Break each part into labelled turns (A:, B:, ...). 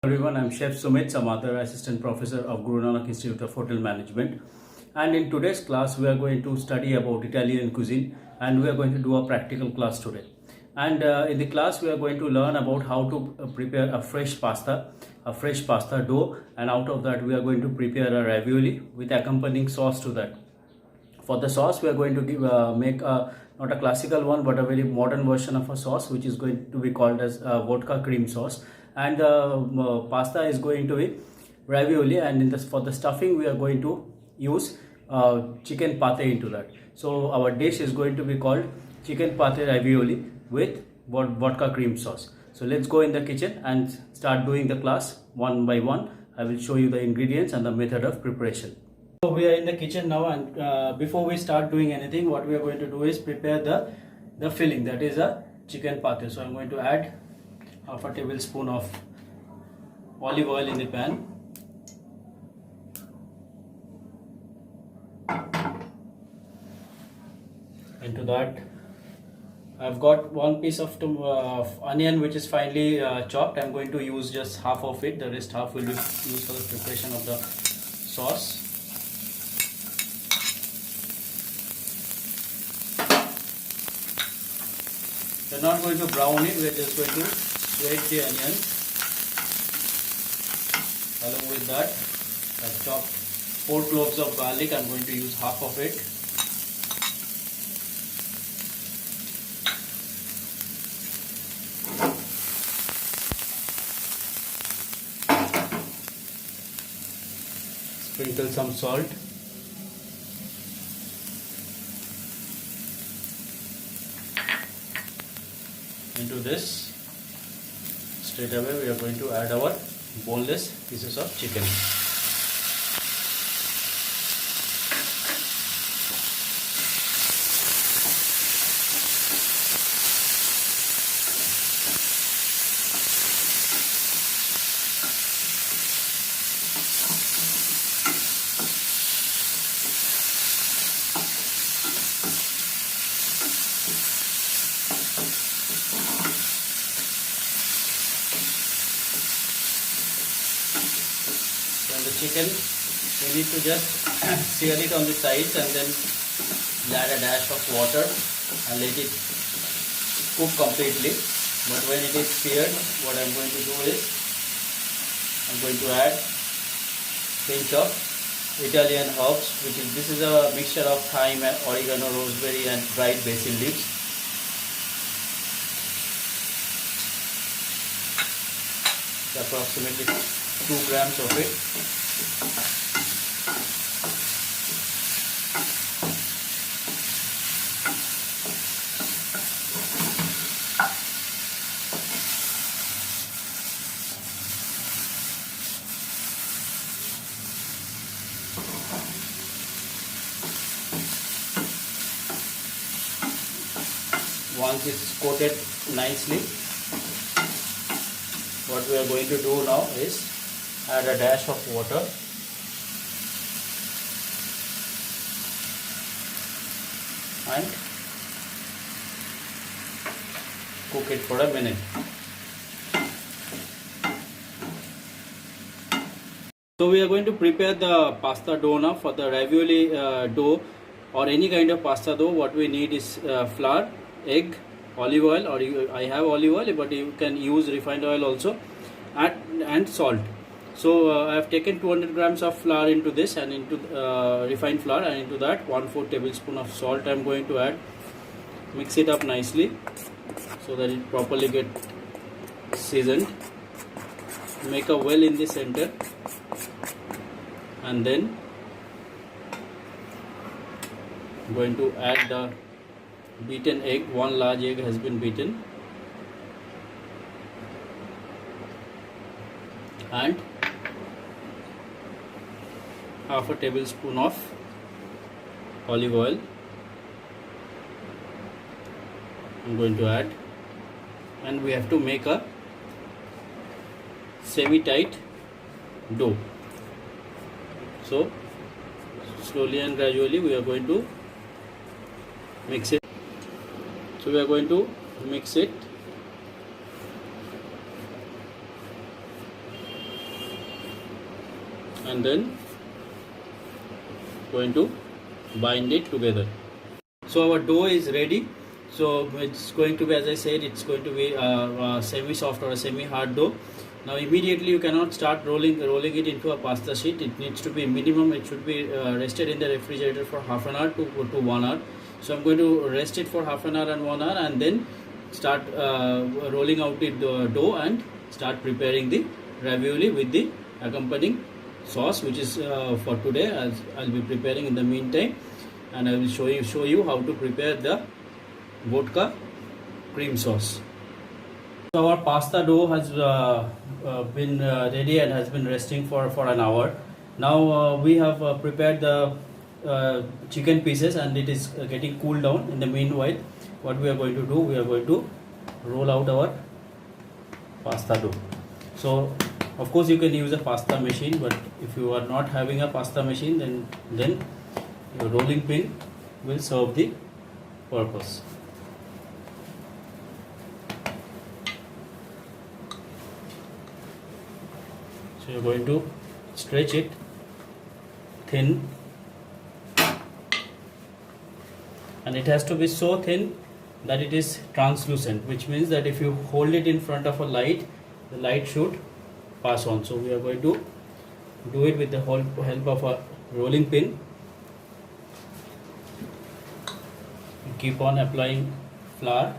A: Everyone, I'm Chef Sumit Samatar, Assistant Professor of Guru Nanak Institute of Hotel Management. And in today's class, we are going to study about Italian cuisine, and we are going to do a practical class today. And in the class, we are going to learn about how to prepare a fresh pasta dough, and out of that, we are going to prepare a ravioli with accompanying sauce to that. For the sauce, we are going to make not a classical one, but a very modern version of a sauce, which is going to be called as vodka cream sauce. And the pasta is going to be ravioli, and for the stuffing, we are going to use chicken pate into that. So our dish is going to be called chicken pate ravioli with vodka cream sauce. So let's go in the kitchen and start doing the class one by one. I will show you the ingredients and the method of preparation. So we are in the kitchen now, and before we start doing anything, what we are going to do is prepare the filling, that is a chicken pate. So I'm going to add half a tablespoon of olive oil in the pan. Into that, I've got one piece of onion which is finely chopped. I'm going to use just half of it. The rest half will be used for the preparation of the sauce. We're not going to brown it, we're just going to grate the onion. Along with that, I've chopped 4 cloves of garlic. I'm going to use half of it. Sprinkle some salt. Into this, straight away we are going to add our boneless pieces of chicken. The chicken, we need to just sear it on the sides and then add a dash of water and let it cook completely. But when it is seared, what I'm going to do is I'm going to add pinch of Italian herbs, this is a mixture of thyme, oregano, rosemary and dried basil leaves. Approximately 2 grams of it. Once it's coated nicely, what we are going to do now is add a dash of water and cook it for a minute. So we are going to prepare the pasta dough now. For the ravioli dough or any kind of pasta dough, what we need is flour, egg, olive oil, or I have olive oil, but you can use refined oil also, and salt. So I have taken 200 grams of flour into this, and into refined flour, and into that 1/4 tablespoon of salt I am going to add. Mix it up nicely so that it properly get seasoned. Make a well in the center, and then I'm going to add the beaten egg. 1 large egg has been beaten, and half a tablespoon of olive oil I'm going to add, and we have to make a semi-tight dough. So slowly and gradually we are going to mix it. So we are going to mix it and then going to bind it together. So our dough is ready. So it's going to be, as I said, it's going to be a semi-soft or a semi-hard dough. Now immediately you cannot start rolling it into a pasta sheet. It needs to be minimum. It should be rested in the refrigerator for half an hour to 1 hour. So I'm going to rest it for half an hour and 1 hour, and then start rolling out the dough and start preparing the ravioli with the accompanying sauce, which is for today, as I'll be preparing in the meantime, and I will show you how to prepare the vodka cream sauce. So our pasta dough has been ready and has been resting for an hour. Now we have prepared the chicken pieces, and it is getting cooled down. In the meanwhile, what we are going to do, we are going to roll out our pasta dough. So of course you can use a pasta machine, but if you are not having a pasta machine, then your rolling pin will serve the purpose. So you're going to stretch it thin, and it has to be so thin that it is translucent, which means that if you hold it in front of a light, the light should pass on. So we are going to do it with the help of a rolling pin. You keep on applying flour,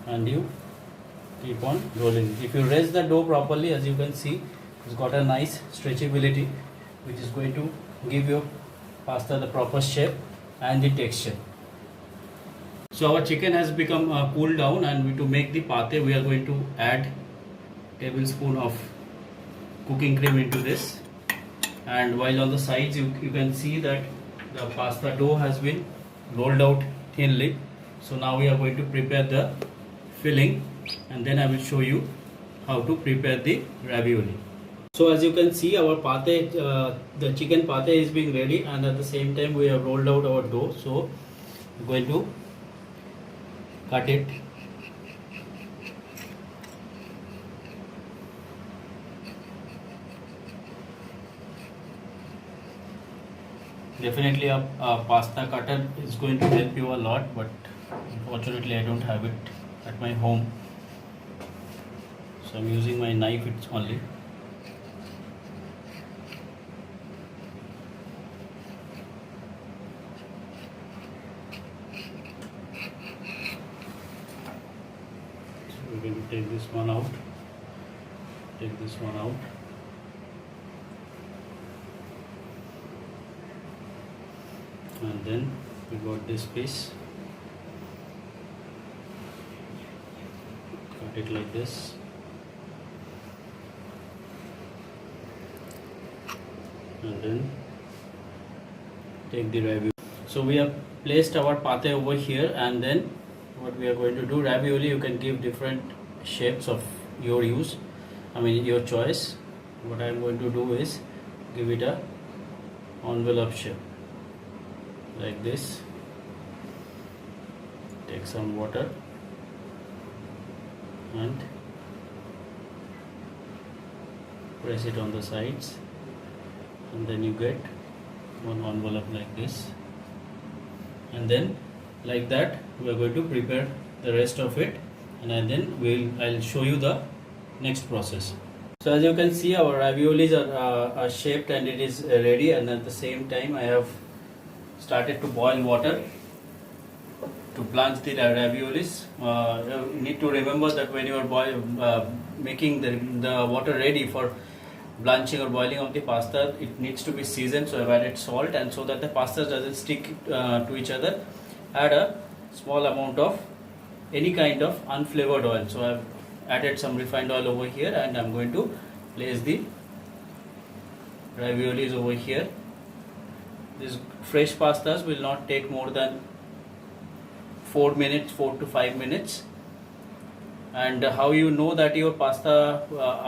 A: and you keep on rolling. If you raise the dough properly, as you can see, it's got a nice stretchability, which is going to give your pasta the proper shape and the texture. So our chicken has become cooled down, and to make the pate, we are going to add tablespoon of cooking cream into this. And while on the sides, you can see that the pasta dough has been rolled out thinly. So now we are going to prepare the filling, and then I will show you how to prepare the ravioli. So as you can see, our pate, the chicken pate is being ready, and at the same time we have rolled out our dough. So I'm going to cut it. Definitely a pasta cutter is going to help you a lot, but unfortunately I don't have it at my home. So I'm using my knife only. So we're going to take this one out. Take this one out. And then we got this piece. Cut it like this. And then take the ravioli. So we have placed our pate over here, and then what we are going to do, ravioli you can give different shapes of your use, your choice. What I am going to do is give it a envelope shape like this. Take some water and press it on the sides, and then you get one envelope like this. And then like that we are going to prepare the rest of it, and then I'll show you the next process. So as you can see, our raviolis are shaped and it is ready, and at the same time I have started to boil water to blanch the raviolis. You need to remember that when you are making the water ready for blanching or boiling of the pasta, it needs to be seasoned. So I've added salt, and so that the pasta doesn't stick to each other, add a small amount of any kind of unflavored oil. So I've added some refined oil over here, and I'm going to place the raviolis over here. These fresh pastas will not take more than 4 to 5 minutes. And how you know that your pasta,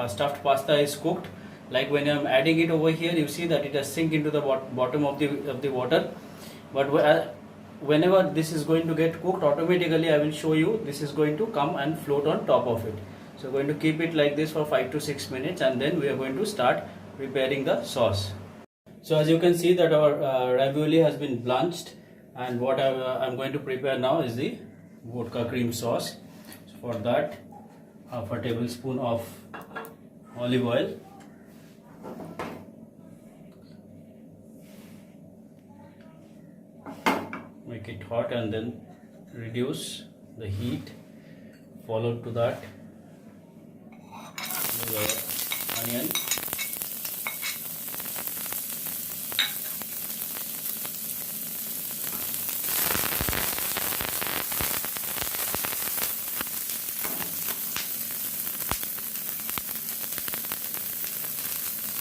A: stuffed pasta is cooked? Like when I'm adding it over here, you see that it has sink into the bottom of the water. But whenever this is going to get cooked, automatically I will show you this is going to come and float on top of it. So we're going to keep it like this for 5 to 6 minutes, and then we are going to start preparing the sauce. So as you can see that our ravioli has been blanched, and what I'm going to prepare now is the vodka cream sauce. So for that, half a tablespoon of olive oil, make it hot and then reduce the heat. Followed to that the onion,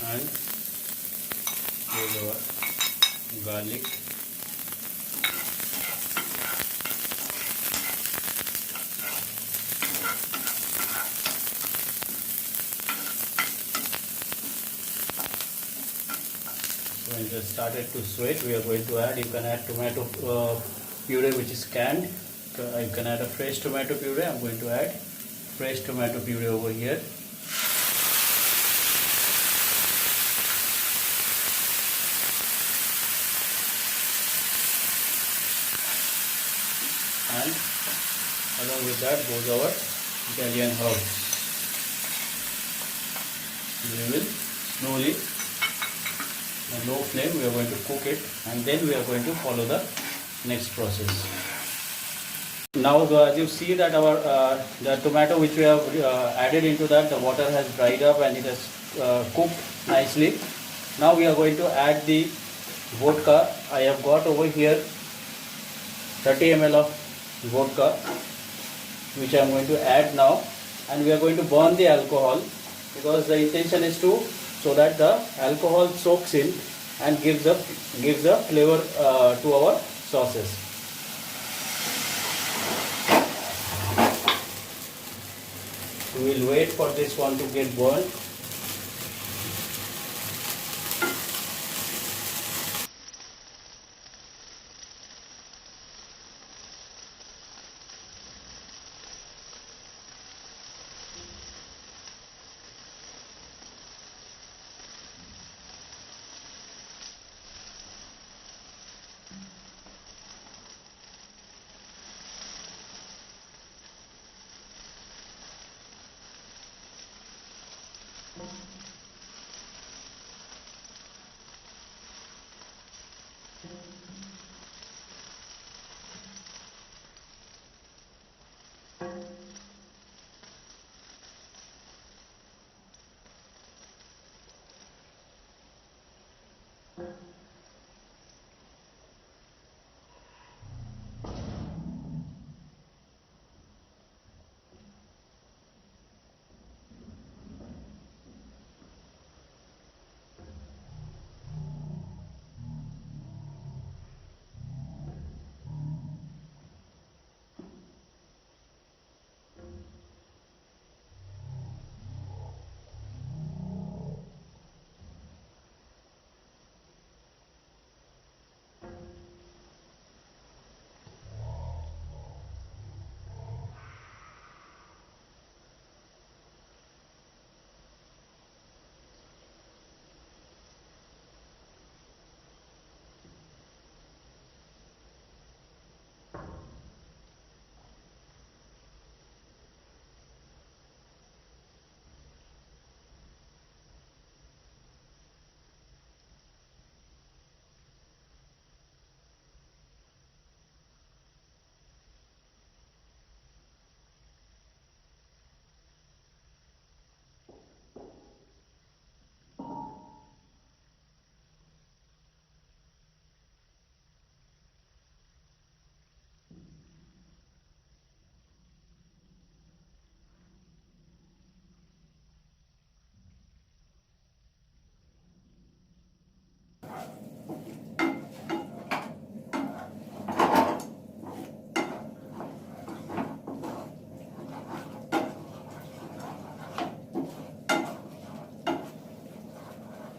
A: and our garlic, when it has started to sweat, we are going to add, you can add tomato puree which is canned. You can add a fresh tomato puree. I'm going to add fresh tomato puree over here. And along with that goes our Italian herbs. We will slowly, on low flame, we are going to cook it, and then we are going to follow the next process. Now as you see that our the tomato which we have added into that, the water has dried up and it has cooked nicely. Now we are going to add the vodka. I have got over here 30 ml of vodka, which I am going to add now, and we are going to burn the alcohol, because the intention is to so that the alcohol soaks in and gives the flavor to our sauces. We will wait for this one to get burned.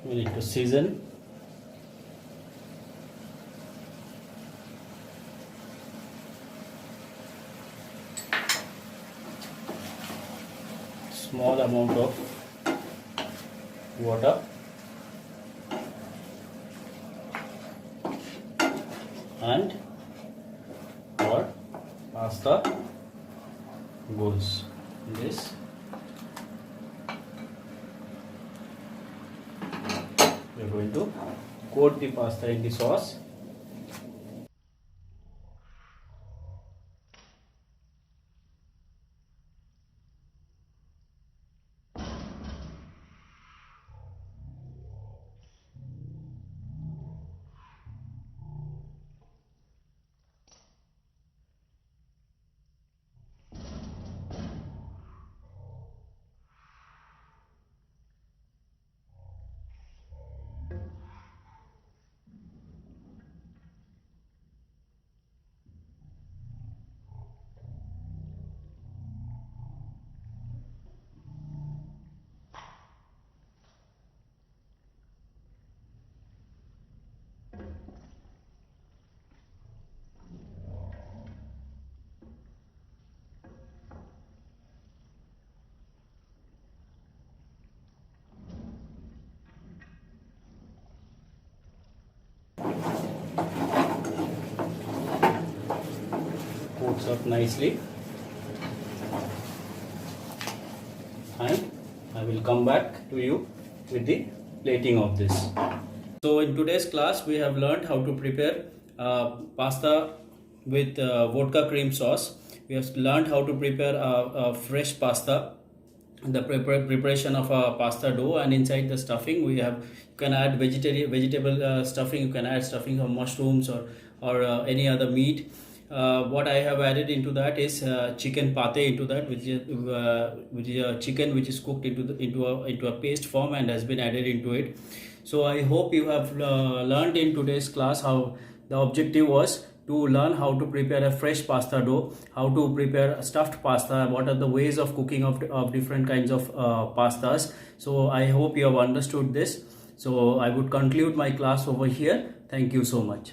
A: We need to season. small amount of water. And our pasta goes in this. We are going to coat the pasta in the sauce. Coats up nicely, and I will come back to you with the plating of this. So in today's class we have learned how to prepare pasta with vodka cream sauce. We have learned how to prepare fresh pasta, the preparation of a pasta dough, and inside the stuffing we have, you can add vegetable stuffing, you can add stuffing of mushrooms or any other meat. What I have added into that is chicken pate into that, which is a chicken which is cooked into a paste form and has been added into it. So I hope you have learned in today's class how the objective was to learn how to prepare a fresh pasta dough, how to prepare a stuffed pasta, what are the ways of cooking of different kinds of pastas. So I hope you have understood this. So I would conclude my class over here. Thank you so much.